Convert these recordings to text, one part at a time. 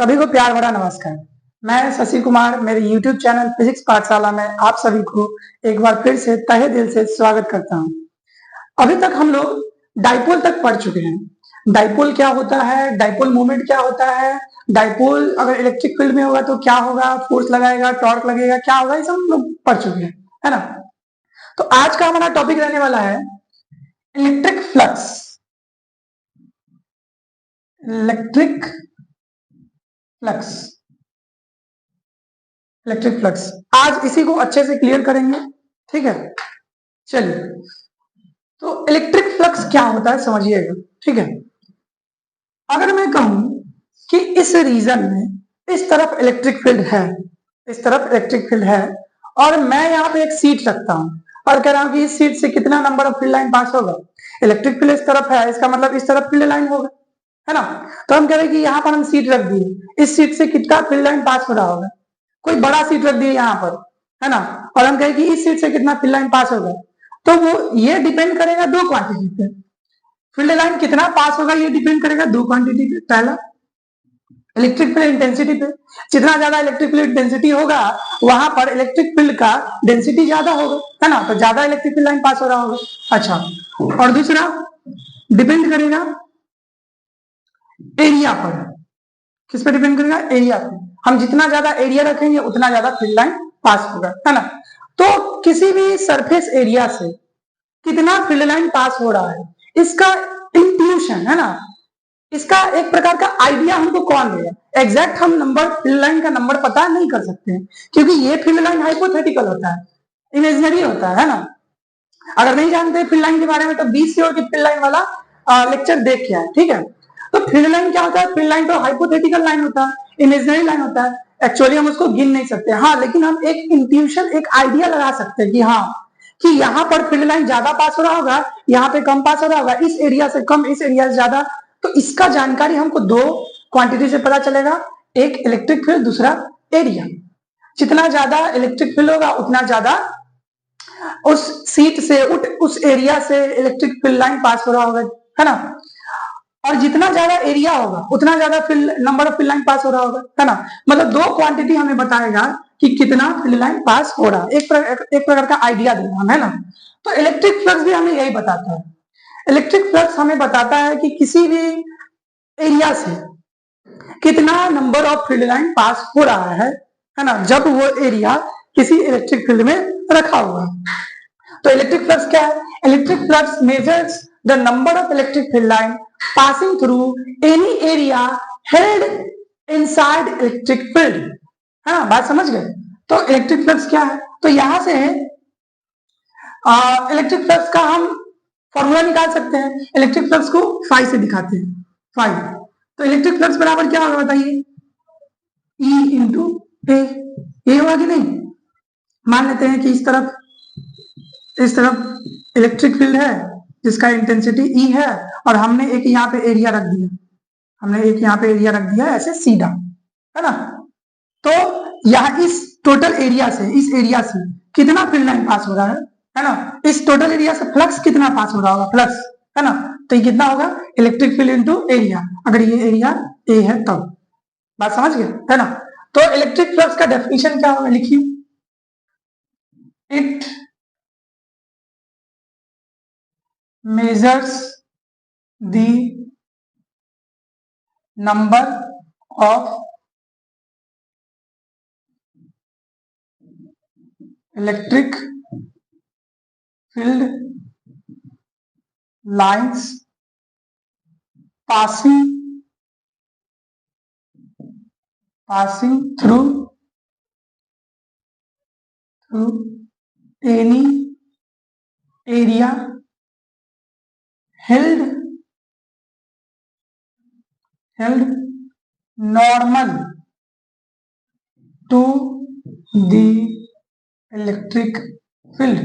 सभी को प्यार भरा नमस्कार। मैं शशि कुमार मेरे YouTube चैनल फिजिक्स पाठशाला में आप सभी को एक बार फिर से तहे दिल से स्वागत करता हूं। अभी तक हम लोग डाइपोल तक पढ़ चुके हैं। डाइपोल क्या होता है, डाइपोल मोमेंट क्या होता है, डाइपोल अगर इलेक्ट्रिक फील्ड में होगा तो क्या होगा, फोर्स लगाएगा, टॉर्क लगेगा, क्या होगा, ये सब हम लोग पढ़ चुके हैं, है ना। तो आज का हमारा टॉपिक रहने वाला है electric flux. Electric flux electric flux आज इसी को अच्छे से क्लियर करेंगे, ठीक है। चलिए, तो इलेक्ट्रिक फ्लक्स क्या होता है समझिएगा, ठीक है। अगर मैं कहूं कि इस रीजन में इस तरफ इलेक्ट्रिक फील्ड है, इस तरफ इलेक्ट्रिक फील्ड है, और मैं यहाँ पे एक सीट रखता हूं और कह रहा हूं कि इस सीट से कितना नंबर ऑफ फील्ड लाइन पास होगा। इलेक्ट्रिक फील्ड इस तरफ है, इसका मतलब इस तरफ फील्ड लाइन होगा, है ना। तो हम कह रहे हैं कि यहाँ पर हम सीट रख दिए, इस सीट से कितना फील्ड लाइन पास हो रहा होगा। कोई बड़ा सीट रख दिए यहाँ पर, है ना, और हम कहें कि इस सीट से कितना फील्ड लाइन पास होगा। तो वो ये डिपेंड करेगा दो क्वांटिटी पे। फील्ड लाइन कितना पास होगा ये डिपेंड करेगा दो क्वांटिटी पे। पहला इलेक्ट्रिक फील्ड इंटेंसिटी पे, जितना ज्यादा इलेक्ट्रिक फील्ड डेंसिटी होगा वहां पर इलेक्ट्रिक फील्ड का डेंसिटी ज्यादा होगा, है ना, तो ज्यादा इलेक्ट्रिक फील्ड लाइन पास हो रहा होगा। अच्छा, और दूसरा डिपेंड करेगा एरिया पर। किस पे डिपेंड करेगा? एरिया पे। हम जितना ज्यादा एरिया रखेंगे उतना ज्यादा फील्ड लाइन पास होगा, है ना। तो किसी भी सरफेस एरिया से कितना फील्ड लाइन पास हो रहा है, इसका इंट्यूशन, है ना, इसका एक प्रकार का आइडिया हमको कौन देगा। एग्जैक्ट हम नंबर, फील्ड लाइन का नंबर पता नहीं कर सकते हैं, क्योंकि ये फील्ड लाइन हाइपोथेटिकल होता है, इमेजिनरी होता है ना। अगर नहीं जानते फील्ड लाइन के बारे में तो 20 की फील्ड लाइन वाला लेक्चर देख के आए, ठीक है। तो फील्ड लाइन क्या होता है? फील्ड लाइन तो हाइपोथेटिकल लाइन होता है, इमेजिनरी लाइन होता है। एक्चुअली हम उसको गिन नहीं सकते, हाँ, लेकिन हम एक इंट्यूशन, एक आइडिया लगा सकते हैं कि हाँ, कि यहाँ पर फील्ड लाइन ज्यादा पास हो रहा होगा, यहाँ पे कम पास हो रहा होगा, इस एरिया से कम, इस एरिया से ज्यादा। तो इसका जानकारी हमको दो क्वांटिटी से पता चलेगा, एक इलेक्ट्रिक फील्ड, दूसरा एरिया। जितना ज्यादा इलेक्ट्रिक फील्ड होगा उतना ज्यादा उस सीट से, उस एरिया से इलेक्ट्रिक फील्ड लाइन पास हो रहा होगा, है ना। और जितना ज्यादा एरिया होगा उतना ज्यादा field, number of field line pass हो रहा होगा, है ना। मतलब दो क्वांटिटी हमें बताएगा कि कितना फील्ड लाइन पास हो रहा है, एक प्रकार का आइडिया देगा, है ना। तो इलेक्ट्रिक फ्लक्स भी हमें यही बताता है। इलेक्ट्रिक फ्लक्स हमें बताता है कि किसी भी एरिया से कितना number of field line pass हो रहा है ना, जब वो एरिया किसी इलेक्ट्रिक फील्ड में रखा हुआ। तो इलेक्ट्रिक फ्लक्स क्या है? Electric flux measures the number of electric field line passing through any area held inside electric field, है ना। बात समझ गए? तो इलेक्ट्रिक फ्लक्स क्या है? तो यहां से इलेक्ट्रिक फ्लक्स का हम फॉर्मूला निकाल सकते हैं। इलेक्ट्रिक फ्लक्स को फाई से दिखाते हैं, फाई। तो इलेक्ट्रिक फ्लक्स बराबर क्या होगा बताइए? E इंटू ए होगा कि नहीं? मान लेते हैं कि इस तरफ इलेक्ट्रिक फील्ड है जिसका इंटेंसिटी E है, और हमने एक यहाँ पे एरिया रख दिया, ऐसे सीधा, है ना। तो यहाँ इस टोटल एरिया से, इस एरिया से कितना फील्ड लाइन पास हो रहा है ना। इस टोटल एरिया से फ्लक्स कितना पास हो रहा होगा, फ्लक्स, है ना। तो ये कितना होगा? इलेक्ट्रिक फील्ड इंटू एरिया, अगर ये एरिया ए है तब। बात समझ गए, है ना। तो इलेक्ट्रिक फ्लक्स का डेफिनेशन क्या होगा, लिखिए। It measures the number of electric field lines passing through any area held normal to the electric field।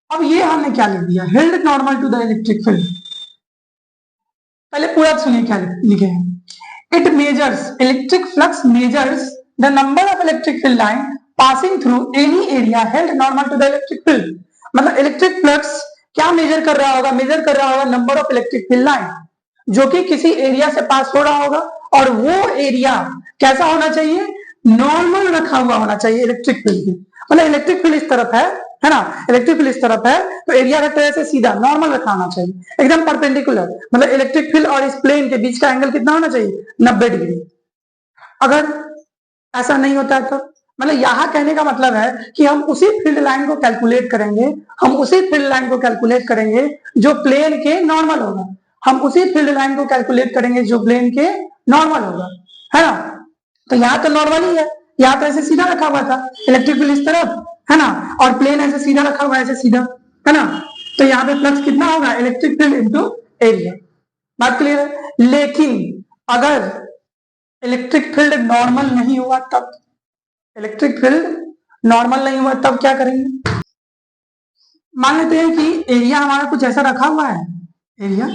अब ये हमने क्या लिख दिया? held normal to the electric field। पहले पूरा सुनिए क्या लिखे हैं। It measures, electric flux measures the number of electric field line passing through any area held normal to the electric field। मतलब इलेक्ट्रिक फ्लक्स क्या मेजर कर रहा होगा? मेजर कर रहा होगा number of electric field line जो कि किसी एरिया से पास हो रहा होगा और वो एरिया कैसा होना चाहिए, नॉर्मल रखा हुआ होना चाहिए इलेक्ट्रिक फील्ड की। मतलब इलेक्ट्रिक फील्ड इस तरफ है ना, इलेक्ट्रिक फील्ड इस तरफ है, तो एरिया वेक्टर ऐसे सीधा नॉर्मल रखा होना चाहिए, एकदम परपेंडिकुलर। मतलब इलेक्ट्रिक फील्ड और इस प्लेन के बीच का एंगल कितना होना चाहिए, 90 डिग्री। अगर ऐसा नहीं होता है तो मतलब यहां कहने का मतलब है कि हम उसी फील्ड लाइन को कैलकुलेट करेंगे, हम उसी फील्ड लाइन को कैलकुलेट करेंगे जो प्लेन के नॉर्मल होगा, हम उसी फील्ड लाइन को कैलकुलेट करेंगे जो प्लेन के नॉर्मल होगा, है ना। तो यहाँ तो नॉर्मल ही है, यहाँ तो ऐसे सीधा रखा हुआ था इलेक्ट्रिक फील्ड इस तरफ, है ना, और प्लेन ऐसे सीधा रखा हुआ है, ऐसे सीधा, है ना। तो यहाँ पे फ्लक्स कितना होगा, इलेक्ट्रिक फील्ड इंटू एरिया। बात क्लियर है। लेकिन अगर इलेक्ट्रिक फील्ड नॉर्मल नहीं हुआ तब, इलेक्ट्रिक फील्ड नॉर्मल नहीं हुआ तब क्या करेंगे। मान लेते हैं कि एरिया हमारा कुछ ऐसा रखा हुआ है, एरिया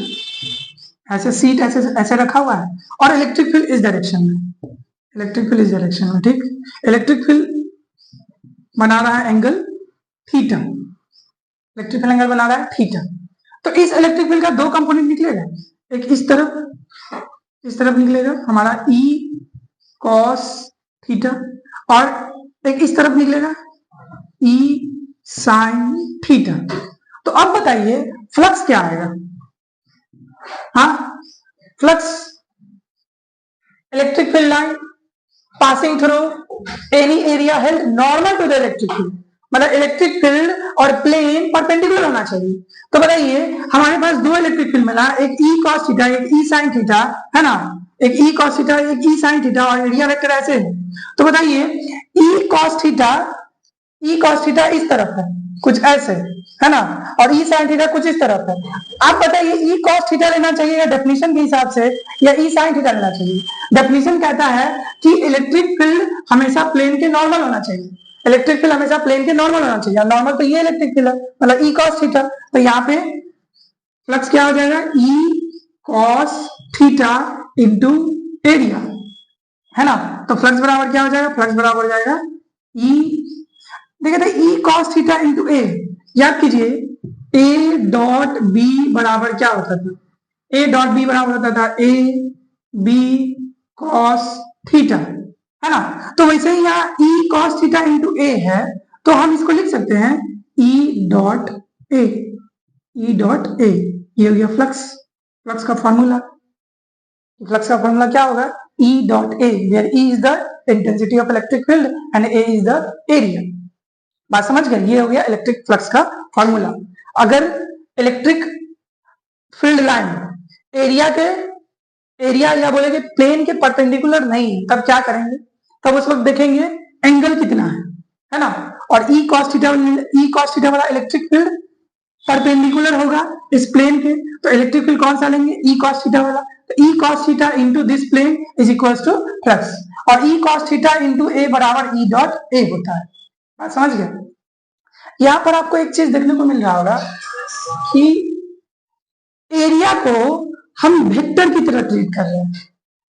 ऐसे सीट ऐसे ऐसे रखा हुआ है, और इलेक्ट्रिक फील्ड इस डायरेक्शन में, इलेक्ट्रिक फील्ड इस डायरेक्शन में, ठीक। इलेक्ट्रिक फील्ड बना रहा है angle theta, electric field angle बना रहा है थीटा। तो इस इलेक्ट्रिक फील्ड का दो कंपोनेंट निकलेगा, एक इस तरफ निकलेगा हमारा E cos थीटा, और एक इस तरफ निकलेगा E sin थीटा। तो अब बताइए फ्लक्स क्या आएगा। हाँ, flux electric field line passing through any area held normal to the electric field, मतलब इलेक्ट्रिक फील्ड और प्लेन परपेंडिकुलर होना चाहिए। तो बताइए हमारे पास दो इलेक्ट्रिक फील्ड मिला, एक E cos थीटा, एक E sin थीटा, है ना, एक E cos थीटा, एक E sin थीटा, और एरिया वेक्टर ऐसे है। तो बताइए E cos थीटा इस तरफ है कुछ ऐसे, है ना, और E sin थीटा कुछ इस तरफ है। आप बताइए E cos थीटा लेना चाहिए या डेफिनेशन के हिसाब से, या E sin थीटा लेना चाहिए। डेफिनेशन कहता है कि इलेक्ट्रिक फील्ड हमेशा प्लेन के नॉर्मल होना चाहिए, इलेक्ट्रिक फील्ड हमेशा प्लेन के नॉर्मल होना चाहिए, नॉर्मल तो ये इलेक्ट्रिक फील्ड है, मतलब E cos थीटा। तो यहाँ पे फ्लक्स क्या हो जाएगा, E cos theta into area, है ना। तो फ्लक्स बराबर क्या हो जाएगा, फ्लक्स बराबर हो जाएगा E, देखिए था E cos थीटा इंटू ए, याद कीजिए A डॉट B बराबर क्या होता था, A डॉट B बराबर होता था A B cos थीटा, है ना। तो वैसे ही यहाँ E cos theta into A है, तो हम इसको लिख सकते हैं E dot A, E dot A, ये हो गया फ्लक्स, फ्लक्स का फॉर्मूला। फ्लक्स का फॉर्मूला क्या होगा, E dot A, where E is the intensity of electric field and A is the area। बात समझ गए, ये हो गया इलेक्ट्रिक फ्लक्स का फॉर्मूला। अगर इलेक्ट्रिक फील्ड लाइन एरिया या बोलेंगे प्लेन के परपेंडिकुलर नहीं, तब क्या करेंगे, तब उस वक्त देखेंगे एंगल कितना है ना। और E cos थीटा वाला इलेक्ट्रिक फील्ड परपेंडिकुलर होगा इस प्लेन के, तो इलेक्ट्रिक फील्ड कौन सा लेंगे, E cos थीटा वाला। तो E cos theta into this plane is equal to flux, और E cos theta into A बराबर E डॉट ए होता है। बात समझ गए। यहां पर आपको एक चीज देखने को मिल रहा होगा कि एरिया को हम वेक्टर की तरह ट्रीट कर रहे हैं,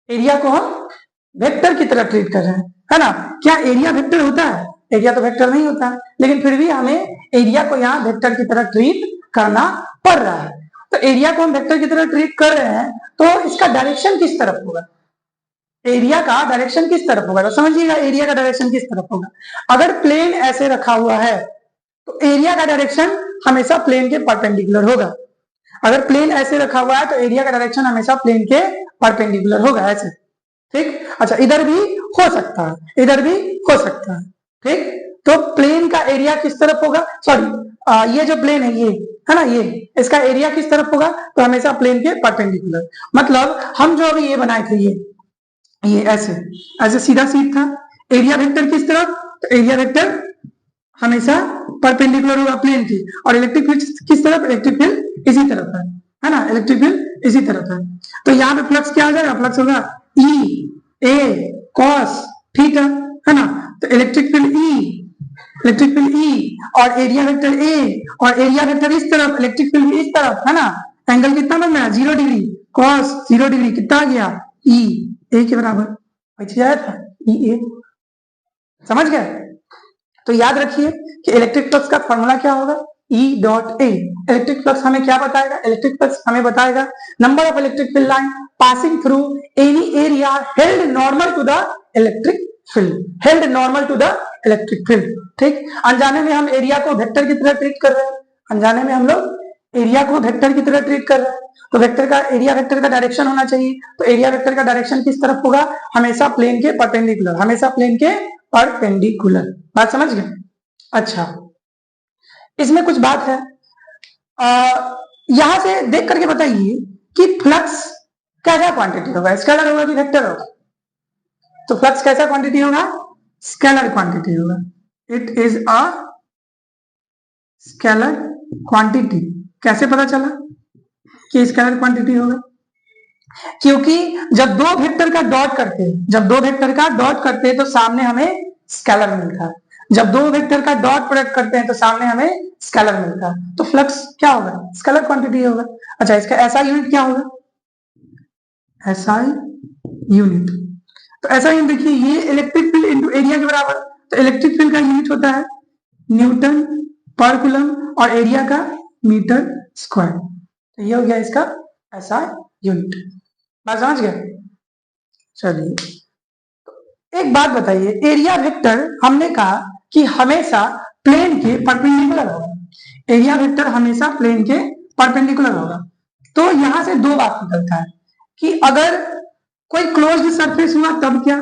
एरिया को हम वेक्टर की तरह ट्रीट कर रहे हैं, है ना। क्या एरिया वेक्टर होता है, एरिया तो वेक्टर नहीं होता है, लेकिन फिर भी हमें एरिया को यहाँ वेक्टर की तरह ट्रीट करना पड़ रहा है। तो एरिया को हम वेक्टर की तरह ट्रीट कर रहे हैं, तो इसका डायरेक्शन किस तरफ होगा, एरिया का डायरेक्शन किस तरफ होगा, तो समझिएगा एरिया का डायरेक्शन किस तरफ होगा। अगर प्लेन ऐसे रखा हुआ है तो एरिया का डायरेक्शन हमेशा प्लेन के परपेंडिकुलर होगा। अगर प्लेन ऐसे रखा हुआ है तो एरिया का डायरेक्शन हमेशा प्लेन के परपेंडिकुलर होगा, ऐसे, ठीक। अच्छा, इधर भी हो सकता है, इधर भी हो सकता है, ठीक। तो प्लेन का एरिया किस तरफ होगा, सॉरी ये जो प्लेन है ये, है ना, ये इसका एरिया किस तरफ होगा, तो हमेशा प्लेन के परपेंडिकुलर। मतलब हम जो अभी ये बनाए थे, ये ऐसे सीधा सीट था, एरिया वेक्टर किस तरफ, तो एरिया वेक्टर हमेशा परपेंडिकुलर होगा प्लेन की, और इलेक्ट्रिक फील्ड किस तरफ, इलेक्ट्रिक फील्ड इसी तरफ है ना, इलेक्ट्रिक फील्ड इसी तरफ है। तो यहाँ पे फ्लक्स क्या आ जाएगा, फ्लक्स होगा E A cos थीटा, है ना। तो इलेक्ट्रिक फील्ड E और एरिया वेक्टर A, और एरिया वेक्टर इस तरफ, इलेक्ट्रिक फील्ड इस तरफ, है ना। एंगल कितना बन रहा है, 0 डिग्री, cos 0 डिग्री कितना आ गया, E A के बराबर, बच आया था E A, समझ गए। तो याद रखिए कि इलेक्ट्रिक फ्लक्स का फॉर्मूला क्या होगा, E dot A. Electric flux हमें क्या बताएगा? इलेक्ट्रिक फ्लक्स हमें बताएगा number of electric field line passing through any area held normal to the electric field, held normal to the electric field. ठीक, अनजाने में हम एरिया को वेक्टर की तरह ट्रीट कर रहे हैं, अनजाने में हम लोग एरिया को वेक्टर की तरह ट्रीट कर रहे हैं। तो वेक्टर का एरिया वेक्टर का डायरेक्शन होना चाहिए, तो एरिया वेक्टर का डायरेक्शन किस तरफ होगा? हमेशा प्लेन के परपेंडिकुलर, हमेशा प्लेन के परपेंडिकुलर। बात समझ गए? अच्छा, इसमें कुछ बात है, यहां से देख करके बताइए कि फ्लक्स क्या क्या क्वांटिटी होगा, स्केलर होगा कि वेक्टर होगा? तो फ्लक्स कैसा क्वांटिटी होगा? स्केलर क्वांटिटी होगा। It is a scalar quantity. कैसे पता चला कि स्केलर क्वांटिटी होगा? क्योंकि जब दो वेक्टर का डॉट करते हैं, जब दो वेक्टर का डॉट करते हैं तो सामने हमें स्केलर मिलता है, जब दो वेक्टर का डॉट प्रोडक्ट करते हैं तो सामने हमें स्केलर मिलता है, तो फ्लक्स क्या होगा? स्केलर क्वांटिटी होगा। अच्छा, इसका एसआई यूनिट क्या होगा? एसआई यूनिट, तो ऐसा यूनिट देखिए, ये इलेक्ट्रिक फील्ड इनटू एरिया के बराबर, तो इलेक्ट्रिक फील्ड का यूनिट होता है न्यूटन पर कूलम और एरिया का मीटर स्क्वायर। तो ये हो गया इसका एसआई यूनिट। बात समझ गए? चलिए एक बात बताइए, एरिया वेक्टर हमने कहा कि हमेशा प्लेन के परपेंडिकुलर होगा, एरिया वेक्टर हमेशा प्लेन के परपेंडिकुलर होगा। तो यहां से दो बात निकलता है कि अगर कोई क्लोज्ड सरफेस हुआ तब क्या,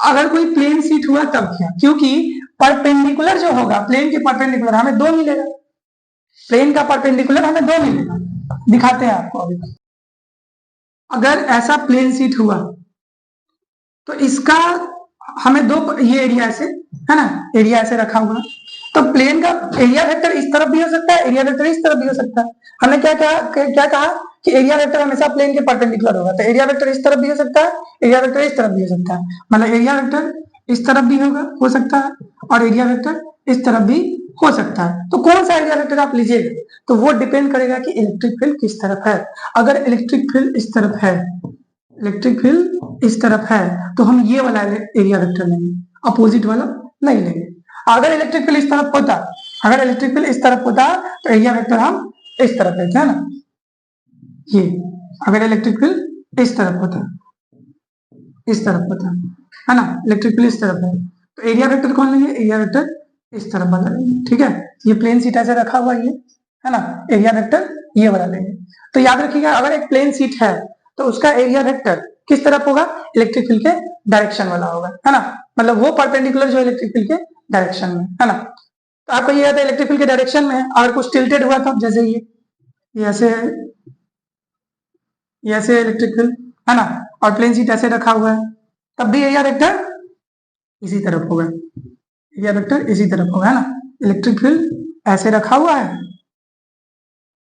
अगर कोई प्लेन शीट हुआ तब क्या, क्योंकि परपेंडिकुलर जो होगा प्लेन के परपेंडिकुलर हमें दो मिलेगा, प्लेन का परपेंडिकुलर हमें दो मिलेगा। दिखाते हैं आपको अभी। अगर ऐसा प्लेन शीट हुआ तो इसका हमें दो, ये एरिया ऐसे है ना, एरिया ऐसे रखा हुआ, तो प्लेन का एरिया वेक्टर इस तरफ भी हो सकता है, एरिया वेक्टर इस तरफ भी हो सकता है। हमने क्या कहा कि एरिया वेक्टर हमेशा प्लेन के परपेंडिकुलर होगा, तो एरिया वेक्टर इस तरफ भी हो सकता है, एरिया वेक्टर इस तरफ भी हो सकता है, मतलब एरिया वेक्टर इस तरफ भी होगा, हो सकता है, और एरिया वेक्टर इस तरफ भी हो सकता है। तो कौन सा एरिया वेक्टर आप लीजिएगा, तो वो डिपेंड करेगा कि इलेक्ट्रिक फील्ड किस तरफ है। अगर इलेक्ट्रिक फील्ड इस तरफ है, इलेक्ट्रिक फील्ड इस तरफ है, तो हम ये वाला एरिया वेक्टर लेंगे, अपोजिट वाला नहीं लेंगे। अगर इलेक्ट्रिक फील्ड इस तरफ होता, अगर इलेक्ट्रिक फील्ड इस तरफ होता तो एरिया वेक्टर हम इस तरफ लेते हैं ना, ये अगर इलेक्ट्रिक फील्ड इस तरफ होता, इस तरफ होता है ना, इलेक्ट्रिक फील्ड इस तरफ है, तो एरिया वेक्टर कौन लेंगे? एरिया वेक्टर इस तरफ वाला लेंगे। ठीक है, ये प्लेन सीट ऐसे रखा हुआ ये है ना, एरिया वेक्टर ये वाला लेंगे। तो याद रखिएगा, अगर एक प्लेन सीट है तो उसका एरिया वेक्टर किस तरफ होगा? इलेक्ट्रिक फील्ड के डायरेक्शन वाला होगा, है ना, मतलब वो परपेंडिकुलर जो इलेक्ट्रिक फील्ड के डायरेक्शन में है ना। तो आपको ये आता है इलेक्ट्रिक फील्ड के डायरेक्शन में है, अगर कुछ टिल्टेड हुआ था, जैसे ये ऐसे इलेक्ट्रिक फील्ड है ना, और प्लेन सीट ऐसे रखा हुआ है, तब भी एरिया वेक्टर इसी तरफ होगा, एरिया वेक्टर इसी तरफ होगा, है ना। इलेक्ट्रिक फील्ड ऐसे रखा हुआ है,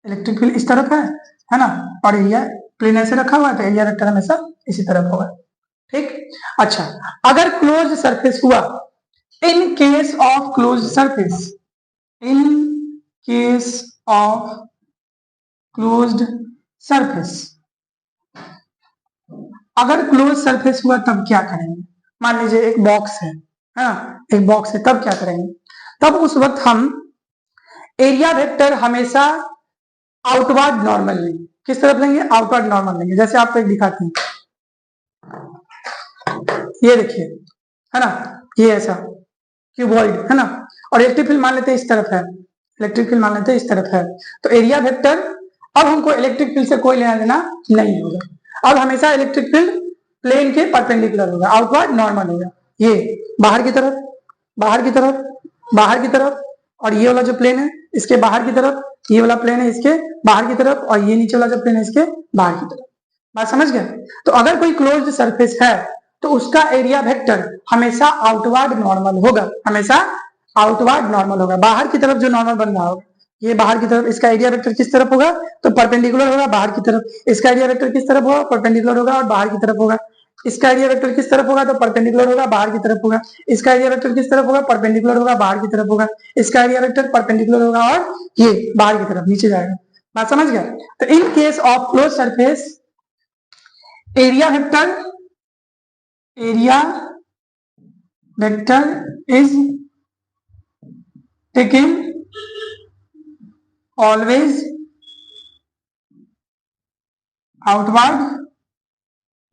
इलेक्ट्रिक फील्ड इस तरफ है ना, और एरिया प्लेन ऐसे रखा हुआ है, तो एरिया वेक्टर हमेशा इसी तरफ होगा। ठीक, अच्छा, अगर क्लोज सरफेस हुआ, in case of close surface, in case of closed surface, अगर क्लोज सरफेस हुआ तब क्या करेंगे? मान लीजिए एक बॉक्स है ना, एक बॉक्स है, तब क्या करेंगे? तब उस वक्त हम एरिया वेक्टर हमेशा आउटवर्ड नॉर्मल लेंगे। किस तरफ लेंगे? आउटवर्ड नॉर्मल लेंगे। जैसे आपको एक दिखाते हैं, ये देखिए है ना, ये ऐसा क्यूबॉइड है ना, और इलेक्ट्रिक फील्ड मान लेते हैं इस तरफ है, इलेक्ट्रिक फील्ड मान लेते हैं इस तरफ है, तो एरिया वेक्टर अब हमको इलेक्ट्रिक फील्ड से कोई लेना देना नहीं होगा। अब हमेशा इलेक्ट्रिक फील्ड प्लेन के परपेंडिकुलर होगा, आउटवर्ड नॉर्मल होगा, ये बाहर की तरफ, बाहर की तरफ, बाहर की तरफ, और ये वाला जो प्लेन है इसके बाहर की तरफ, ये वाला प्लेन है इसके बाहर की तरफ, और ये नीचे वाला जो प्लेन है इसके बाहर की तरफ। बात समझ गए? तो अगर कोई क्लोज्ड सरफेस है तो उसका एरिया वेक्टर हमेशा आउटवर्ड नॉर्मल होगा, हमेशा आउटवर्ड नॉर्मल होगा, बाहर की तरफ जो नॉर्मल बन रहा होगा, ये बाहर की तरफ, इसका एरिया वेक्टर किस तरफ होगा? तो परपेंडिकुलर होगा बाहर की तरफ। इसका एरिया वेक्टर किस तरफ होगा? परपेंडिकुलर होगा और बाहर की तरफ होगा। इसका एरिया वेक्टर किस तरफ होगा? तो परपेंडिकुलर होगा बाहर की तरफ होगा। इसका एरिया वेक्टर किस तरफ होगा? परपेंडिकुलर होगा बाहर की तरफ होगा। इसका एरिया वेक्टर परपेंडिकुलर होगा और ये बाहर की तरफ नीचे जाएगा। बात समझ गया? तो in case of close surface, area vector is taken always outward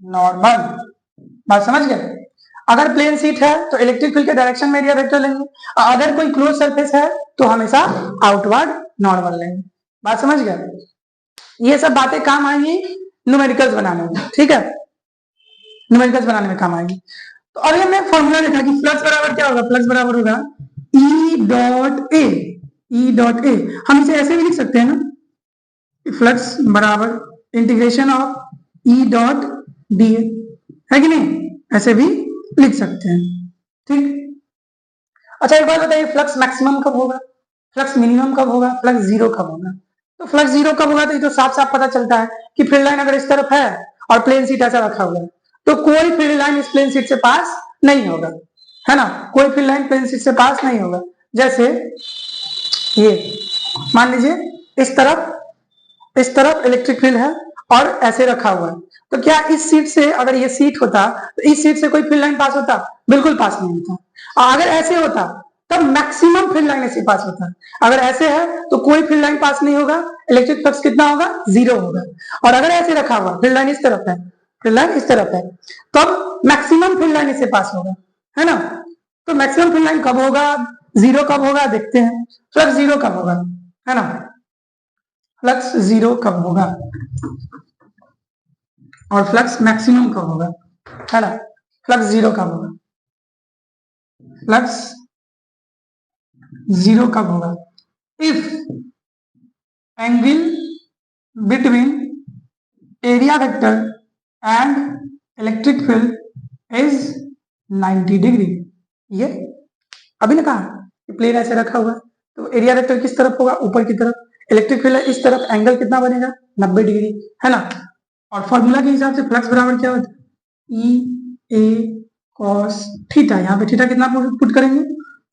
normal. बात समझ गए? अगर प्लेन सीट है तो इलेक्ट्रिक फील्ड के डायरेक्शन में एरिया वेक्टर लेंगे, और अगर कोई क्लोज सरफेस है तो हमेशा आउटवर्ड नॉर्मल लेंगे। बात समझ गए? ये सब बातें काम आएंगी न्यूमेरिकल्स बनाने में, ठीक है, न्यूमेरिकल्स बनाने में काम आएंगी। तो अभी हमने फॉर्मूला देखा कि फ्लक्स बराबर क्या होगा, फ्लक्स बराबर होगा E dot A. E dot A हम इसे ऐसे भी लिख सकते हैं ना, फ्लक्स बराबर integration of E dot D है कि नहीं, ऐसे भी लिख सकते हैं, ठीक। अच्छा एक बात बताइए, फ्लक्स मैक्सिमम कब होगा, फ्लक्स मिनिमम कब होगा, फ्लक्स जीरो कब होगा? तो फ्लक्स जीरो कब होगा, तो ये तो साफ साफ पता चलता है कि फील्ड लाइन अगर इस तरफ है और प्लेन सीट ऐसा रखा हुआ है तो कोई फील्ड लाइन इस प्लेन सीट से पास नहीं होगा, है ना, कोई फील्ड लाइन प्लेन सीट से पास नहीं होगा। जैसे ये मान लीजिए इस तरफ इलेक्ट्रिक फील्ड है और ऐसे रखा हुआ है, तो क्या इस सीट से अगर ये सीट होता तो इस सीट से कोई फील्ड लाइन पास होता? बिल्कुल पास नहीं होता। और अगर ऐसे होता तब मैक्सिमम फील्ड लाइन ऐसे पास होता। अगर ऐसे है तो कोई फील्ड लाइन पास नहीं होगा, इलेक्ट्रिक फ्लक्स कितना होगा, जीरो होगा। और अगर ऐसे रखा हुआ फील्ड लाइन इस तरफ है, फील्ड लाइन इस तरफ है, तब मैक्सिमम फील्ड लाइन इससे पास होगा, है ना। तो मैक्सिमम फील्ड लाइन कब होगा, जीरो कब होगा, देखते हैं। फ्लक्स जीरो कब होगा, है ना, फ्लक्स जीरो कब होगा और फ्लक्स मैक्सिमम कब होगा, है ना। फ्लक्स जीरो कब होगा, फ्लक्स जीरो कब होगा? If angle between area vector and electric field is 90 degree. ये अभी ने कहा प्लेन ऐसे रखा हुआ है तो एरिया वेक्टर किस तरफ होगा, ऊपर की तरफ, इलेक्ट्रिक फील्ड इस तरफ, एंगल कितना बनेगा, 90 डिग्री, है ना। और फॉर्मूला के हिसाब से फ्लक्स बराबर क्या होता है, ई ए कॉस थीटा। यहाँ पे थीटा कितना पुट करेंगे,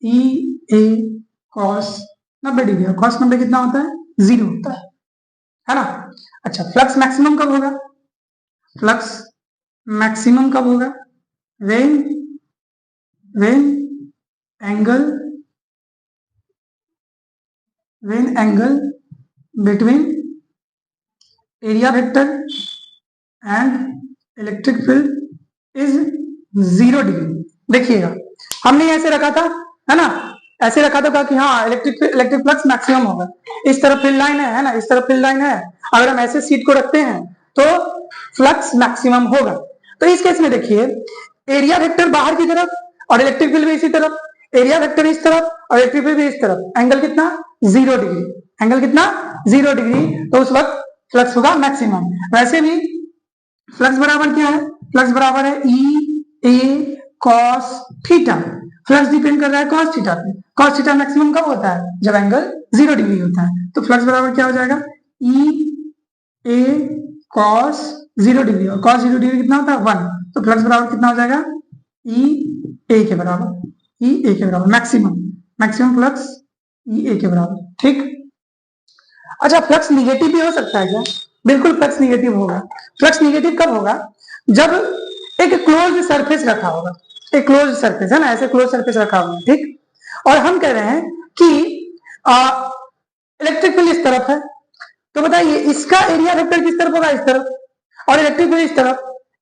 ई ए कॉस 90 डिग्री, और कॉस 90 कितना होता है, जीरो होता है ना। अच्छा फ्लक्स मैक्सिमम कब होगा, फ्लक्स मैक्सिमम कब होगा, when angle between area vector and electric field is 0 degree. देखिएगा हमने ऐसे रखा था, है ना, ऐसे रखा था कि हाँ इलेक्ट्रिक फ्लक्स मैक्सिमम होगा। इस तरफ फील्ड लाइन है ना, इस तरफ फील्ड लाइन है, अगर हम ऐसे सीट को रखते हैं तो फ्लक्स मैक्सिमम होगा। तो इस केस में देखिए एरिया वेक्टर बाहर की तरफ और इलेक्ट्रिक फील्ड भी इसी तरफ, एरिया वेक्टर इस तरफ और इलेक्ट्रिक फील्ड भी इस तरफ, एंगल कितना, 0 डिग्री, एंगल कितना, 0 डिग्री, तो उस वक्त फ्लक्स होगा मैक्सिमम। वैसे भी फ्लक्स बराबर क्या है, फ्लक्स बराबर है ई ए कॉस थीटा। फ्लक्स डिपेंड कर रहा है कॉस थीटा पे, कॉस थीटा मैक्सिमम कब होता है, जब एंगल 0 डिग्री होता है। तो फ्लक्स बराबर क्या हो जाएगा, ई ए कॉस 0 डिग्री, और कॉस 0 डिग्री कितना होता है, 1। तो फ्लक्स बराबर कितना हो जाएगा, ई ए के बराबर, ई ए के बराबर, मैक्सिमम फ्लक्स ई ए के बराबर, ठीक। अच्छा फ्लक्स निगेटिव भी हो सकता है क्या, बिल्कुल फ्लक्स निगेटिव होगा। फ्लक्स निगेटिव कब होगा, जब एक क्लोज सरफेस रखा होगा, एक क्लोज सरफेस है ना, ऐसे क्लोज सरफेस रखा हुआ है, ठीक। और हम कह रहे हैं कि इलेक्ट्रिक फील्ड इस तरफ है, तो बताइए इसका एरिया वेक्टर किस तरफ होगा, इस तरफ, और इलेक्ट्रिक फील्ड इस तरफ,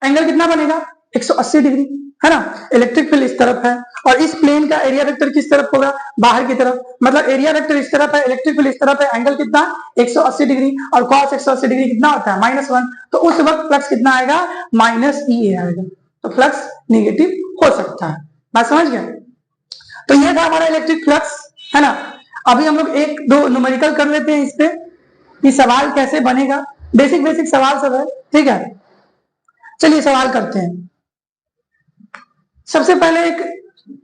एंगल कितना बनेगा, 180 डिग्री, है ना। इलेक्ट्रिक फील्ड इस तरफ है और इस प्लेन का एरिया वेक्टर किस तरफ होगा, बाहर की तरफ, मतलब एरिया वेक्टर इस तरफ है, इलेक्ट्रिक फील्ड इस तरफ है, एंगल कितना, 180 डिग्री, और cos 180 डिग्री कितना होता है, -1। तो उस वक्त फ्लक्स कितना आएगा, -E आएगा। तो फ्लक्स निगेटिव हो सकता है, बात समझ गए। तो ये था हमारा इलेक्ट्रिक फ्लक्स, है ना। अभी हम लोग एक दो न्यूमेरिकल कर लेते हैं इस पे कि सवाल कैसे बनेगा, बेसिक सवाल सब है, ठीक है। चलिए सवाल करते हैं। सबसे पहले एक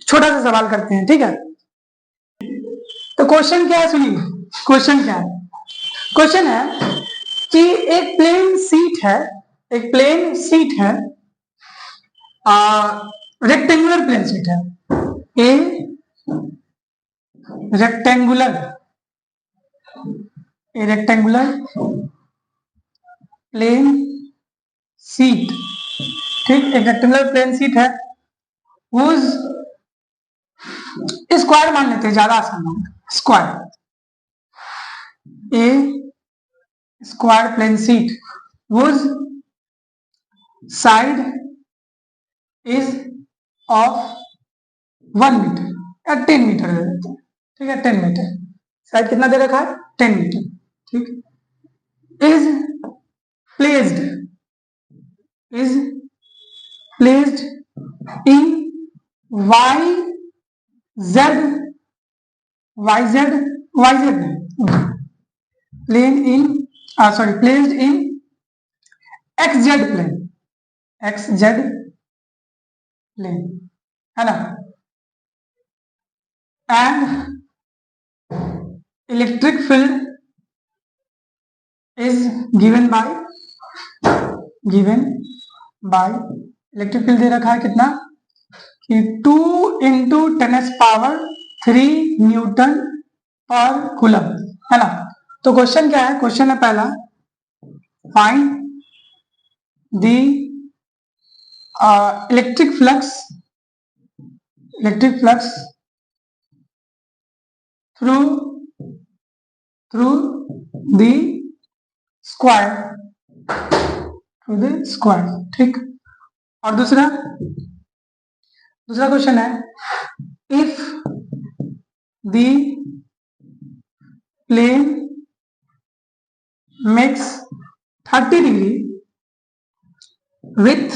छोटा सा सवाल करते हैं, ठीक है। तो क्वेश्चन क्या है, सुनिए क्वेश्चन क्या है। क्वेश्चन है कि एक प्लेन सीट है, एक प्लेन सीट है, रेक्टेंगुलर प्लेन सीट है, ए रेक्टेंगुलर प्लेन सीट, ठीक, एक रेक्टेंगुलर प्लेन सीट है, स्क्वायर मान लेते हैं, ज्यादा आसान है, square a square plane sheet whose side is of 1 metre या 10 मीटर दे देते हैं, ठीक है, 10 मीटर। साइड कितना दे रखा है? 10 मीटर, ठीक। Is placed in placed in XZ plane है ना, and electric field is given by electric field दे रखा है कितना कि 2 × 10⁻³ न्यूटन पर कूलम, है ना। तो क्वेश्चन क्या है? क्वेश्चन है पहला, find the electric flux through the square, ठीक। और दूसरा क्वेश्चन है, if the plane makes 30 degree with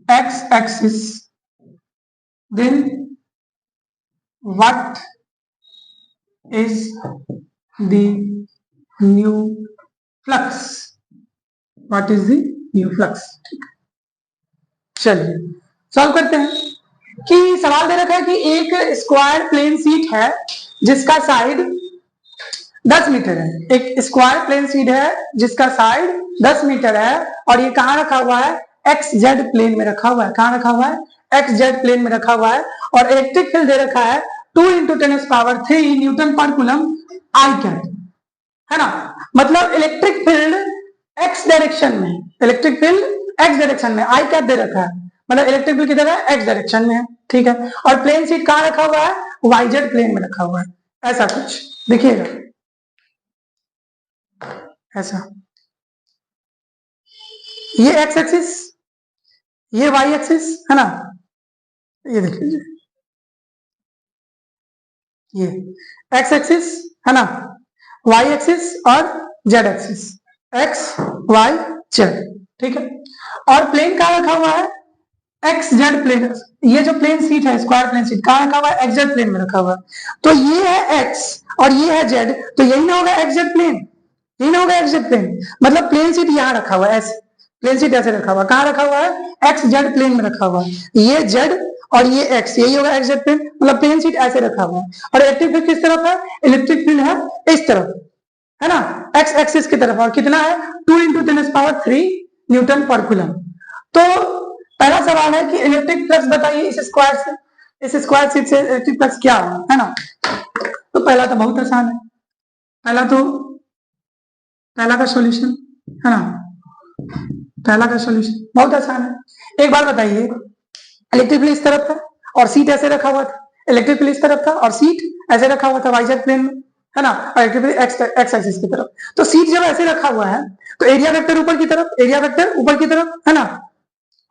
x-axis, then what is the new flux? चलिए सॉल्व करते हैं। कि सवाल दे रखा है कि एक स्क्वायर प्लेन शीट है जिसका साइड 10 मीटर है, एक स्क्वायर प्लेन शीट है जिसका साइड 10 मीटर है, और ये कहाँ रखा हुआ है? XZ प्लेन में रखा हुआ है। कहाँ रखा हुआ है? XZ प्लेन में रखा हुआ है। और इलेक्ट्रिक फील्ड दे रखा है 2 × 10⁻³ न्यूटन पर कूलम आई कैट, है ना। मतलब इलेक्ट्रिक फील्ड x डायरेक्शन में, आई कैट दे रखा है, मतलब इलेक्ट्रिक फील्ड किधर है? x डायरेक्शन में है, ठीक है। और प्लेन शीट कहाँ रखा हुआ है? YZ प्लेन में रखा हुआ है। ऐसा कुछ देखिएगा, ऐसा, ये x एक्सिस, ये y एक्सिस, है ना। ये देख लीजिए, ये x एक्सिस है ना, y एक्सिस और z axis, x y z, ठीक है। और प्लेन कहाँ रखा हुआ है? XZ plane. ये जो प्लेन शीट है, स्क्वायर प्लेन शीट, कहाँ रखा हुआ है? XZ प्लेन में रखा हुआ है। तो ये है x और ये है z, तो यही ना होगा XZ प्लेन, यही ना होगा XZ प्लेन। मतलब प्लेन शीट यहाँ रखा हुआ है, ऐसे प्लेन शीट ऐसे रखा हुआ है। कहाँ रखा हुआ है? XZ प्लेन में रखा हुआ है। ये z और ये x, यही होगा XZ प्लेन। मतलब प्लेन शीट ऐसे रखा हुआ है। और इलेक्ट्रिक फील्ड किस तरफ है? इलेक्ट्रिक फील्ड है इस तरफ, है ना, x एक्सिस की तरफ। और कितना है? 2 × 10⁻³ न्यूटन पर कूलम। तो पहला सवाल है कि इलेक्ट्रिक फ्लक्स बताइए इस स्क्वायर शीट से इलेक्ट्रिक फ्लक्स क्या होगा, है ना। तो पहला तो बहुत आसान है, पहला का सॉल्यूशन, है ना, पहला का सॉल्यूशन बहुत आसान है। एक बार बताइए, इलेक्ट्रिक फील्ड इस तरफ था और सीट ऐसे रखा हुआ था, इलेक्ट्रिक फील्ड इस तरफ था और सीट ऐसे रखा हुआ था YZ प्लेन में, है ना, और इलेक्ट्रिक फील्ड x एक्सिस की तरफ। तो सीट जब ऐसे रखा हुआ है तो एरिया वेक्टर ऊपर की तरफ, है ना,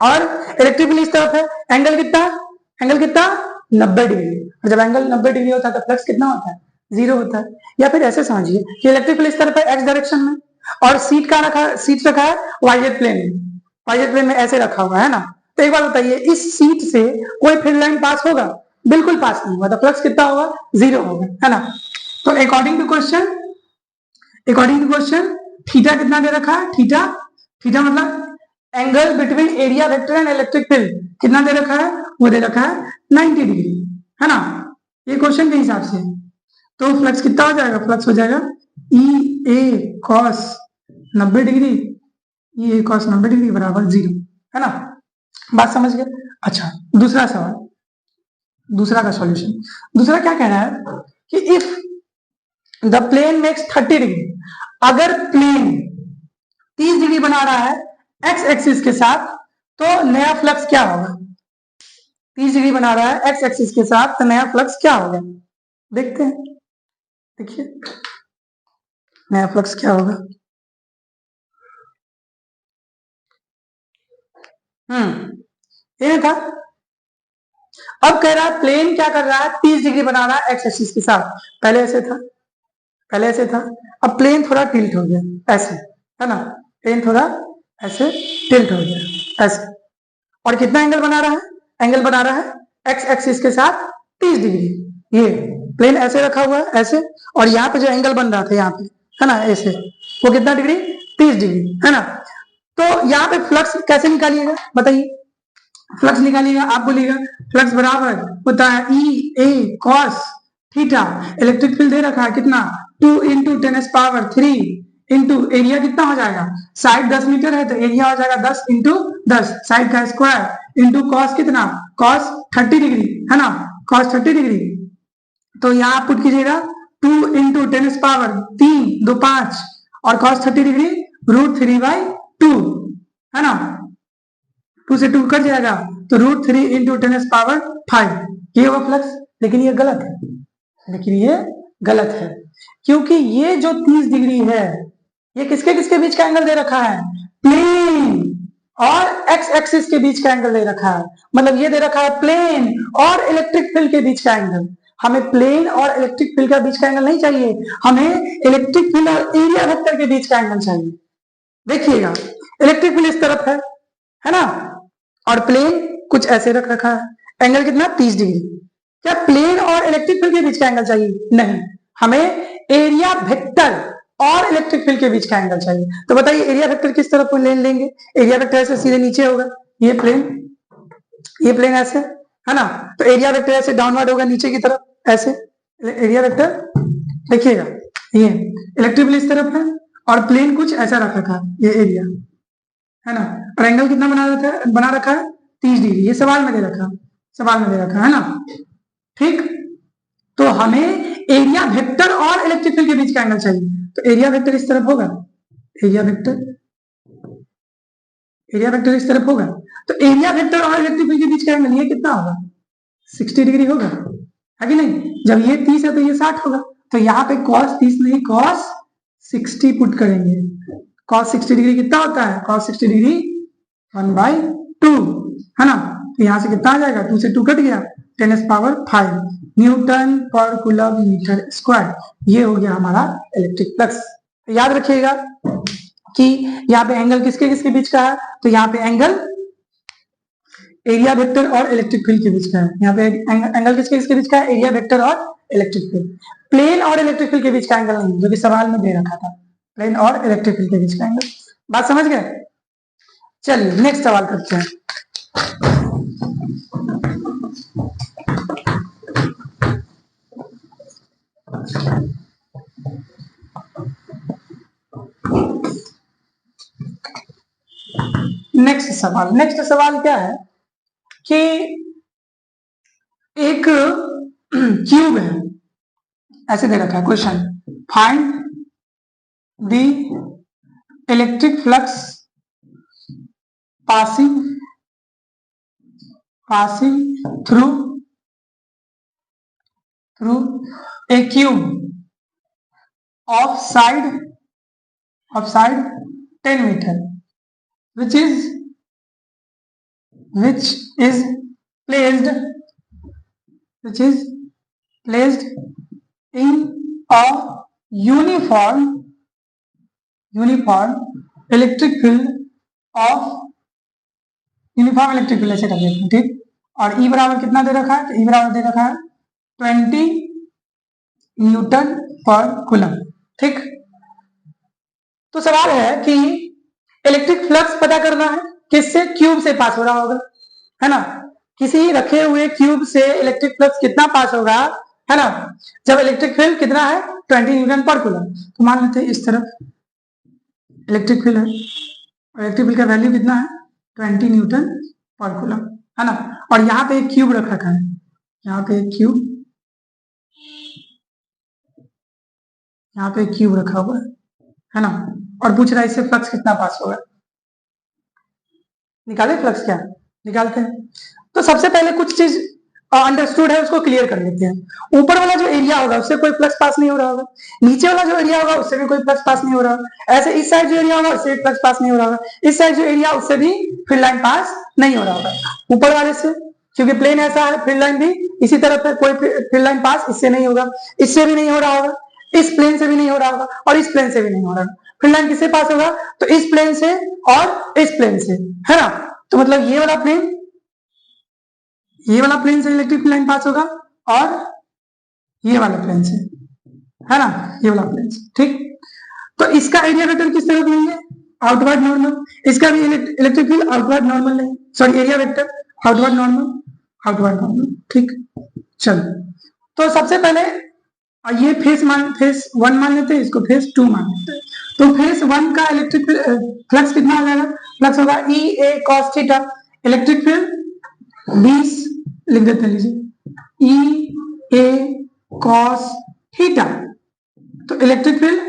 और इलेक्ट्रिक फील्ड इस तरफ है। एंगल कितना 90 डिग्री। और जब एंगल 90 डिग्री होता है तो फ्लक्स कितना होता है? 0 होता है। या फिर ऐसे समझिए कि इलेक्ट्रिक फील्ड इस तरफ है x डायरेक्शन में, और सीट रखा है YZ प्लेन में ऐसे रखा हुआ है ना। तो एक बार बताइए, इस सीट से कोई फील्ड लाइन पास होगा? बिल्कुल पास नहीं होगा। तो फ्लक्स कितना होगा? 0 होगा, है ना। तो अकॉर्डिंग टू क्वेश्चन थीटा कितना दे रखा है? थीटा मतलब angle between area vector and electric field कितना दे रखा है? वो दे रखा है 90 डिग्री, है ना, ये क्वेश्चन के हिसाब से। तो फ्लक्स कितना हो जाएगा? फ्लक्स हो जाएगा EA cos 90 degree, EA cos 90 degree बराबर 0, है ना। बात समझ गए? अच्छा, दूसरा सवाल, दूसरा का सॉल्यूशन। दूसरा क्या कह रहा है कि if the plane makes 30 degree, अगर प्लेन 30 डिग्री बना रहा है x एक्सिस के साथ, तो नया फ्लक्स क्या होगा? 30 डिग्री बना रहा है x एक्सिस के साथ, तो नया फ्लक्स क्या होगा? देखते हैं, देखिए नया फ्लक्स क्या होगा? ये था। अब कह रहा है प्लेन क्या कर रहा है, 30 डिग्री बना रहा है एक्स एक्सिस के साथ। पहले ऐसे था, पहले ऐसे था, अब प्लेन थोड़ा टिल्ट हो गया ऐसे, है ना, प्लेन थोड़ा ऐसे टिल्ट हो गया ऐसे। और कितना एंगल बना रहा है? एंगल बना रहा है एक्स एक्सिस के साथ 30 डिग्री। ये प्लेन ऐसे रखा हुआ है ऐसे, और यहाँ पे जो एंगल बन रहा था यहाँ पे, है ना, ऐसे, वो कितना डिग्री? 30 डिग्री, है ना। तो यहाँ पे फ्लक्स कैसे निकालिएगा बताइए? फ्लक्स निकालिएगा, आप बोलिएगा फ्लक्स बराबर होता है ई ए कॉस थीटा। इलेक्ट्रिक फील्ड दे रखा है कितना? 2 इंटू 10⁻³ इंटू एरिया कितना हो जाएगा? साइड 10 मीटर है तो एरिया हो जाएगा 10 इंटू 10, साइड का स्क्वायर, इंटू कॉस कितना? कॉस 30 डिग्री, है ना, कॉस 30 डिग्री। तो यहाँ पुट कीजिएगा 2 इंटू 10⁻3 2 5 और कॉस 30 डिग्री √3/2, है ना, 2 से 2 कट जाएगा तो √3 इंटू 10⁵ ये होगा फ्लक्स। लेकिन ये गलत है, लेकिन ये गलत है, क्योंकि ये जो 30 डिग्री है ये किसके किसके बीच का एंगल दे रखा है? प्लेन और एक्स एक्सिस के बीच का एंगल दे रखा है। मतलब ये दे रखा है प्लेन और इलेक्ट्रिक फील्ड के बीच का एंगल। हमें प्लेन और इलेक्ट्रिक फील्ड के बीच का एंगल नहीं चाहिए, हमें इलेक्ट्रिक फील्ड और एरिया वेक्टर के बीच का एंगल चाहिए। देखिएगा इलेक्ट्रिक फील्ड इस तरफ है ना, और प्लेन कुछ ऐसे रख रखा है, एंगल कितना? 30 डिग्री। क्या प्लेन और इलेक्ट्रिक फील्ड के बीच का एंगल चाहिए? नहीं, हमें एरिया वेक्टर और इलेक्ट्रिक फील्ड के बीच का एंगल चाहिए। तो बताइए एरिया वेक्टर किस तरफ लेंगे? एरिया वेक्टर ऐसे सीधे नीचे होगा, ये प्लेन ऐसे, है ना, तो एरिया वेक्टर ऐसे डाउनवर्ड होगा नीचे की तरफ ऐसे। एरिया वेक्टर देखिएगा, ये इलेक्ट्रिक फील्ड इस तरफ है और प्लेन कुछ ऐसा रख रखा है, ये एरिया, है ना, और एंगल कितना बना रखा है? 30 डिग्री। ये सवाल में दे रखा है ना, ठीक। तो हमें एरिया वेक्टर और इलेक्ट्रिक फील्ड के बीच का एंगल चाहिए, तो एरिया वेक्टर इस तरफ होगा, एरिया वेक्टर इस तरफ होगा, तो एरिया वेक्टर और इलेक्ट्रिक फील्ड के बीच का एंगल ये कितना होगा? 60 डिग्री होगा, है कि नहीं? जब ये 30 है तो ये 60 होगा, तो यहाँ पे cos 30 नहीं cos 60 पुट करेंगे। cos 60 डिग्री कितना होता है? cos 60 डिग्री 1/2, है ना, तो यहां से कितना आ जाएगा? 2 से 2 कट गया, 10⁵ न्यूटन पर कूलम मीटर स्क्वायर। ये हो गया हमारा इलेक्ट्रिक फ्लक्स। तो याद रखिएगा कि यहाँ पे एंगल किसके किसके बीच का है? तो यहाँ पे एंगल एरिया वेक्टर और इलेक्ट्रिक फील्ड के बीच का है। यहाँ पे एंगल किसके किसके बीच का है? एरिया वेक्टर और इलेक्ट्रिक फील्ड। प्लेन और इलेक्ट्रिक फील्ड के बीच का एंगल नहीं, जो कि सवाल में दे रखा था, प्लेन और इलेक्ट्रिक फील्ड के बीच का एंगल। बात समझ गए? चलिए नेक्स्ट सवाल करते हैं। नेक्स्ट सवाल क्या है कि एक क्यूब है, ऐसे दे रखा है question, find the electric flux passing through a cube of side 10 meter, which is placed in a uniform electric field of uniform electric field ऐसे कर देते हैं, ठीक। और E बराबर कितना दे रखा है? तो E बराबर दे रखा है 20 न्यूटन पर कूलम, ठीक। तो सवाल है कि इलेक्ट्रिक फ्लक्स पता करना है, किससे? क्यूब से पास हो रहा होगा, है ना, किसी रखे हुए क्यूब से इलेक्ट्रिक फ्लक्स कितना पास होगा, है ना, जब इलेक्ट्रिक फील्ड कितना है? 20 न्यूटन पर कूलम। तो मान लेते हैं इस तरफ इलेक्ट्रिक फील्ड है, इलेक्ट्रिक फील्ड का वैल्यू कितना है? 20 न्यूटन पर कूलम, है ना, और यहाँ पे एक क्यूब रख रखा है, यहाँ पे एक क्यूब रखा हुआ है ना, और पूछ रहा है इससे फ्लक्स कितना पास होगा। निकाले फ्लक्स, क्या निकालते हैं? तो सबसे पहले कुछ चीज अंडरस्टूड है उसको क्लियर कर लेते हैं। ऊपर वाला जो एरिया होगा उससे कोई फ्लक्स पास नहीं हो रहा होगा, नीचे वाला जो एरिया होगा उससे भी कोई फ्लक्स पास नहीं हो रहा होगा, ऐसे इस साइड जो एरिया होगा उससे भी फ्लक्स पास नहीं हो रहा होगा, इस साइड जो एरिया उससे भी फील्ड लाइन पास नहीं हो रहा होगा ऊपर वाले से, क्योंकि प्लेन ऐसा है, फील्ड लाइन भी इसी तरफ है, कोई फील्ड लाइन पास इससे नहीं होगा, इससे भी नहीं हो रहा होगा, इस प्लेन से भी नहीं हो रहा होगा और इस प्लेन से भी नहीं हो रहा होगा। फील्ड लाइन किससे पास होगा? तो इस प्लेन से और इस प्लेन से, है ना। तो मतलब ये वाला प्लेन से इलेक्ट्रिक फील्ड लाइन पास होगा और ये वाला प्लेन से, है ना, ये वाला प्लेन से, ठीक। तो इसका एरिया वेक्टर किस तरह मिलेंगे? Outward normal. इसका भी इलेक्ट्रिक फील्ड आउटवर्ड नॉर्मल नहीं, sorry area vector outward normal, ठीक। चलो तो सबसे पहले ये फेस 1 मान लेते हैं, इसको फेस 2 मान लेते हैं। तो फेस 1 का इलेक्ट्रिक फ्लक्स कितना आ जाएगा? फ्लक्स होगा E A cos theta, electric field 20 लिख देते हैं, लीजिए E A cos थीटा। तो इलेक्ट्रिक फील्ड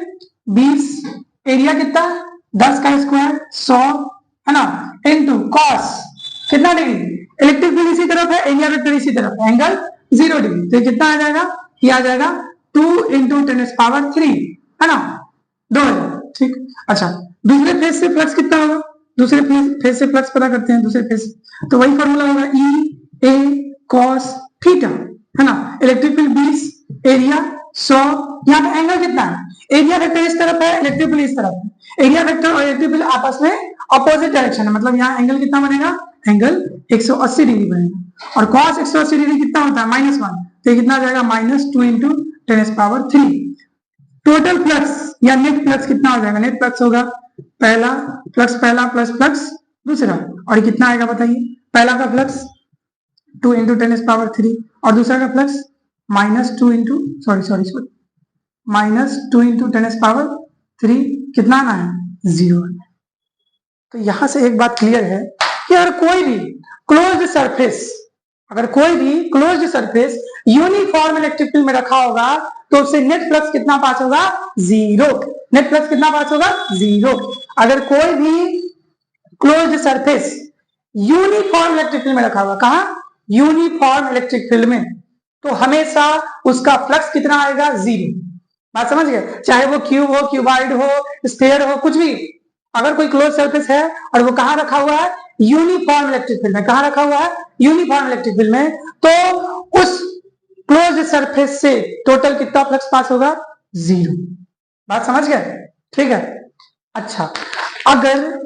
20, एरिया कितना? 10 का स्क्वायर 100, है ना, इनटू कॉस कितना डिग्री? इलेक्ट्रिक फील्ड इसी तरफ है, एरिया वेक्टर इसी तरफ है, एंगल 0 डिग्री। तो कितना आ जाएगा? ये आ जाएगा 2 × 10⁻3, है ना, 2000, ठीक। अच्छा, दूसरे फेस से फ्लक्स कितना होगा? दूसरे फेस से फ्लक्स पता करते हैं, दूसरे फेस, तो वही फॉर्मूला होगा E A cos थीटा, है ना, इलेक्ट्रिक फील्ड 20, एरिया 100, यहाँ पे एंगल कितना है? एरिया वेक्टर इस तरफ है, इलेक्ट्रिक फील्ड इस तरफ है, एरिया वेक्टर और इलेक्ट्रिक फील्ड आपस में अपोजिट डायरेक्शन है, मतलब यहाँ एंगल कितना बनेगा? एंगल 180 डिग्री बनेगा। और cos 180 डिग्री कितना होता है? -1, तो कितना आ जाएगा? -2 × 10⁻3। टोटल फ्लक्स या नेट फ्लक्स कितना हो जाएगा? नेट फ्लक्स होगा पहला प्लस फ्लक्स दूसरा, और कितना आएगा बताइए? पहला का फ्लक्स 2 × 10⁻3 और दूसरा का फ्लक्स -2 × 10⁻3, कितना आना है? 0। तो यहां से एक बात क्लियर है कि अगर कोई भी closed surface uniform electric field में रखा होगा तो उससे नेट फ्लक्स कितना पास होगा? 0। नेट फ्लक्स कितना पास होगा? 0। अगर कोई भी closed surface uniform electric field में रखा होगा, कहा? यूनिफॉर्म इलेक्ट्रिक फील्ड में, तो हमेशा उसका फ्लक्स कितना आएगा? 0। बात समझ गए? चाहे वो क्यूब हो, क्यूबाइड हो, स्फीयर हो, कुछ भी, अगर कोई क्लोज सरफेस है और वो कहां रखा हुआ है? यूनिफॉर्म इलेक्ट्रिक फील्ड में। कहां रखा हुआ है? यूनिफॉर्म इलेक्ट्रिक फील्ड में। तो उस क्लोज सरफेस से टोटल कितना फ्लक्स पास होगा? 0। बात समझ गए? ठीक है। अच्छा, अगर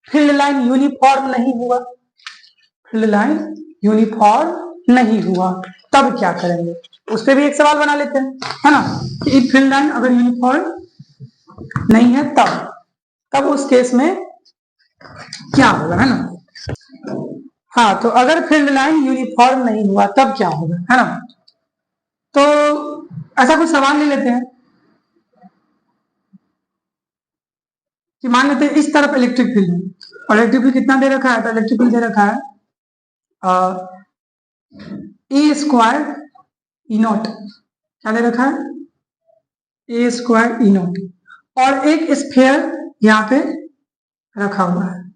फील्ड लाइन यूनिफॉर्म नहीं हुआ तब क्या करेंगे? उस पर भी एक सवाल बना लेते हैं, है ना, कि फील्ड लाइन अगर यूनिफॉर्म नहीं है तब उस केस में क्या होगा, है ना। हाँ, तो अगर फील्ड लाइन यूनिफॉर्म नहीं हुआ तब क्या होगा, है ना। तो ऐसा कुछ सवाल ले लेते हैं कि मान लेते हैं इस तरफ इलेक्ट्रिक फील्ड है और इलेक्ट्रिक फील्ड कितना दे रखा है? तो इलेक्ट्रिक फील्ड दे रखा है A² E0, क्या दे रखा है? A² E0, और एक स्फीयर यहाँ पे रखा हुआ है,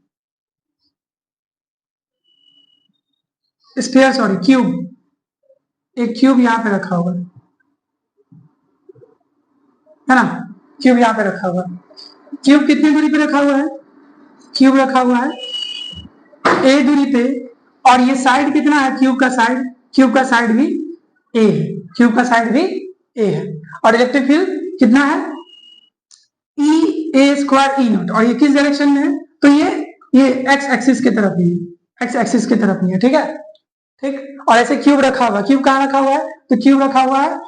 स्फीयर सॉरी क्यूब, एक क्यूब यहाँ पे रखा हुआ है ना, क्यूब यहाँ पे रखा हुआ है। क्यूब कितनी दूरी पे रखा हुआ है? क्यूब रखा हुआ है A दूरी पे, और ये साइड कितना है? क्यूब का साइड भी A है, और इलेक्ट्रिक फील्ड कितना है? A² E0, और ये किस डायरेक्शन में है? तो ये एक्स एक्सिस की तरफ ही है, ठीक है, ठीक। और ऐसे क्यूब रखा हुआ, क्यूब कहाँ रखा हुआ है? तो क्यूब रखा हुआ है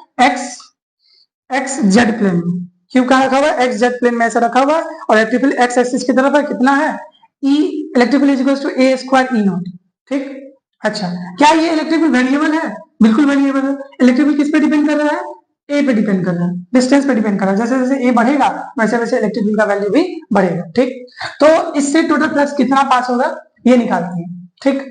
एक्स जेड प्लेन में। क्यूब कहाँ रखा हुआ है? एक्स जेड प्लेन में ऐसा रखा हुआ है, और इलेक्ट्रिक फील्ड एक्स एक्सिस की तरफ है, कितना है? Electric field is equal to A² E0, ठीक। अच्छा, क्या ये इलेक्ट्रिक फील्ड वेरिएबल है? बिल्कुल वेरिएबल है। इलेक्ट्रिक फील्ड किस पे डिपेंड कर रहा है? ए पे डिपेंड कर रहा है, डिस्टेंस पे डिपेंड कर रहा है। जैसे जैसे ए बढ़ेगा वैसे वैसे इलेक्ट्रिक फील्ड का वैल्यू भी बढ़ेगा, ठीक। तो इससे टोटल फ्लक्स कितना पास होगा ये निकालते हैं, ठीक।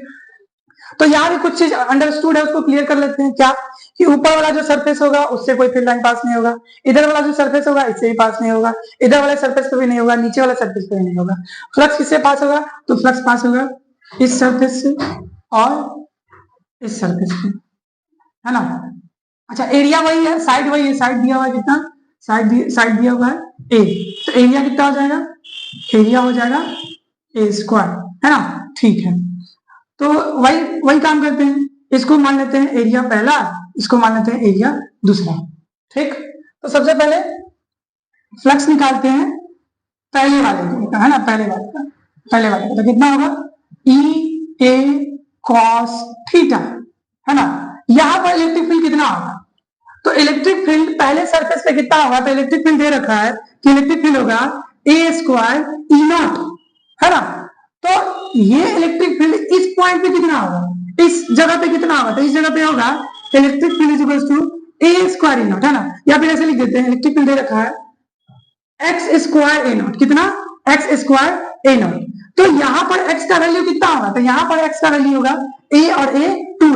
तो यहाँ भी कुछ चीज अंडरस्टूड है, उसको क्लियर कर लेते हैं। क्या? कि ऊपर वाला जो सरफेस होगा उससे कोई फील्ड लाइन पास नहीं होगा, इधर वाला जो सरफेस होगा इससे भी पास नहीं होगा, इधर वाले सरफेस पे भी नहीं होगा, नीचे वाला सरफेस पे भी नहीं होगा। फ्लक्स किससे पास होगा? तो फ्लक्स पास होगा इस सरफेस से और इस सरफेस पे, है ना। अच्छा एरिया वही है, साइड वही है, साइड दिया हुआ है कितना, साइड दिया हुआ है ए, तो एरिया कितना हो जाएगा, एरिया हो जाएगा ए स्क्वायर, है ना। ठीक है, तो वही वही काम करते हैं, इसको मान लेते हैं एरिया पहला, इसको मान लेते हैं एरिया दूसरा। ठीक, तो सबसे पहले फ्लक्स निकालते हैं पहले वाले का, है ना, पहले वाले का तो कितना होगा ई ए कॉस थीटा, है ना। यहां पर इलेक्ट्रिक फील्ड कितना होगा, तो इलेक्ट्रिक फील्ड पहले सरफेस पे कितना होगा, तो इलेक्ट्रिक फील्ड दे रखा है कि इलेक्ट्रिक फील्ड होगा ए स्क्वायर ई नॉट, है ना। तो ये इलेक्ट्रिक फील्ड इस पॉइंट पे कितना होगा, इस जगह पे कितना होगा, तो इस जगह पे होगा electric field is equal to a square E naught, है ना। या फिर ऐसे लिख देते हैं, इलेक्ट्रिक फील्ड दे रखा है एक्स स्क्वायर ए नॉट, कितना एक्स स्क्वायर ए नॉट, तो यहां पर एक्स का वैल्यू कितना होगा, तो यहां पर एक्स का वैल्यू होगा ए और ए 2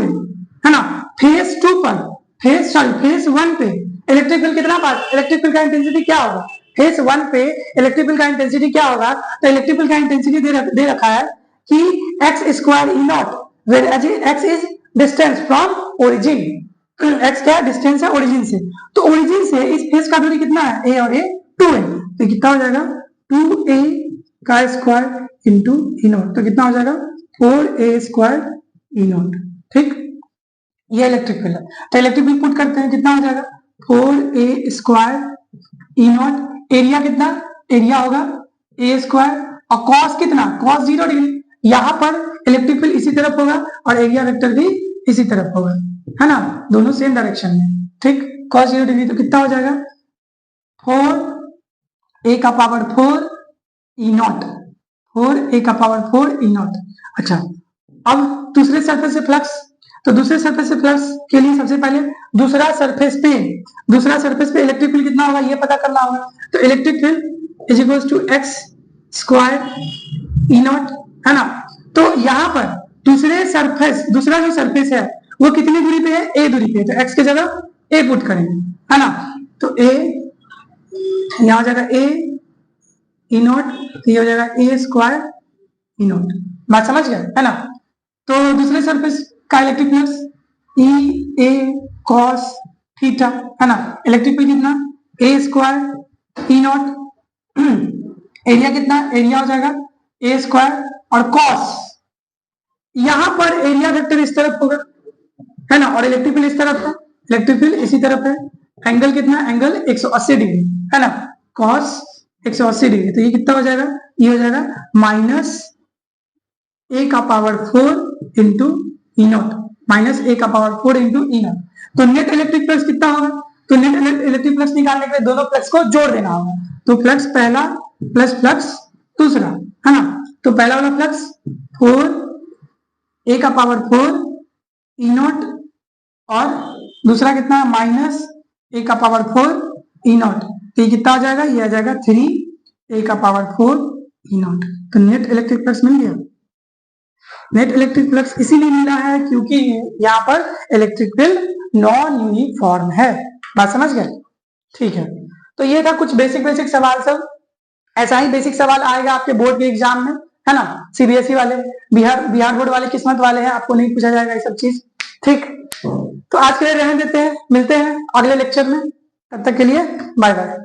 है ना। फेज 2 पर फेज 1 पे इलेक्ट्रिक फील्ड कितना पास, इलेक्ट्रिक फील्ड का इंटेंसिटी क्या होगा, फेज 1 पे इलेक्ट्रिक फील्ड का इंटेंसिटी क्या होगा, तो इलेक्ट्रिक फील्ड का इंटेंसिटी दे रखा है कि x square E naught, whereas x is distance from origin, x क्या डिस्टेंस है ओरिजिन से, तो ओरिजिन से इस फेज का दूरी कितना है, ए और ए 2 है, तो कितना हो जाएगा 2a का स्क्वायर इंटू ई नॉट, तो कितना हो जाएगा 4a स्क्वायर ई नॉट। ठीक, ये इलेक्ट्रिक फील्ड है, तो इलेक्ट्रिक फील्ड पुट करते हैं, कितना हो जाएगा 4a square E not, area कितना, एरिया होगा a स्क्वायर, और कॉस कितना, कॉस 0 डिग्री, यहां पर इलेक्ट्रिक फील्ड इसी तरफ होगा और एरिया वेक्टर भी इसी तरफ होगा, है ना, दोनों सेम डायरेक्शन में। ठीक, कॉस 0 डिग्री, तो कितना हो जाएगा 4a का पावर 4 ई नॉट, 4a का पावर 4 ई नॉट। अच्छा, अब दूसरे सरफेस से फ्लक्स, तो दूसरे सरफेस से फ्लक्स के लिए सबसे पहले दूसरा सरफेस पे इलेक्ट्रिक फील्ड कितना होगा ये पता करना होगा, तो electric field is equal to x square E naught, है ना। तो यहां पर दूसरा जो सरफेस है वो कितनी दूरी पे है, ए दूरी पे है, तो एक्स की जगह ए पुट करेंगे, है ना, तो ए यहां हो जाएगा ए ई नॉट, ये हो जाएगा ए स्क्वायर ई नॉट, बात समझ गया, है ना। तो दूसरे सरफेस का इलेक्ट्रिक फ्लक्स ई ए कॉस थीटा, है ना, इलेक्ट्रिक फील्ड कितना ए स्क्वायर ई नॉट, एरिया कितना, एरिया हो जाएगा ए स्क्वायर और कॉस, यहां पर एरिया वेक्टर इस तरफ होगा, है ना, और इलेक्ट्रिक फील्ड इस तरफ है, इलेक्ट्रिक फील्ड इसी तरफ है, एंगल कितना, एंगल 180 डिग्री, है ना, कॉस 180 डिग्री, तो ये कितना हो जाएगा, ये हो जाएगा माइनस ए का power 4 into E naught, minus A का पावर 4 इंटू ई नॉट, तो नेट इलेक्ट्रिक फ्लक्स कितना होगा, तो नेट इलेक्ट्रिक फ्लक्स निकालने के लिए दोनों फ्लक्स को जोड़ देना होगा, तो फ्लक्स पहला प्लस फ्लक्स दूसरा, है ना, तो पहला वाला फ्लक्स 4 ए का पावर 4 ई नॉट और दूसरा कितना माइनस ए का पावर 4 ई नॉट, तो ये कितना आ जाएगा, ये आ जाएगा 3 ए का पावर 4 ई नॉट, तो नेट इलेक्ट्रिक फ्लक्स मिल गया। नेट इलेक्ट्रिक फ्लक्स इसीलिए मिला है क्योंकि यहाँ पर इलेक्ट्रिक फील्ड नॉन यूनिफॉर्म है, बात समझ गए। ठीक है, तो ये था कुछ बेसिक सवाल सब, ऐसा ही बेसिक सवाल आएगा आपके बोर्ड के एग्जाम में, है ना, सीबीएसई वाले, बिहार बोर्ड वाले किस्मत वाले हैं, आपको नहीं पूछा जाएगा ये सब चीज। ठीक, तो आज के लिए रहने देते हैं, मिलते हैं अगले लेक्चर में, तब तक के लिए बाय बाय।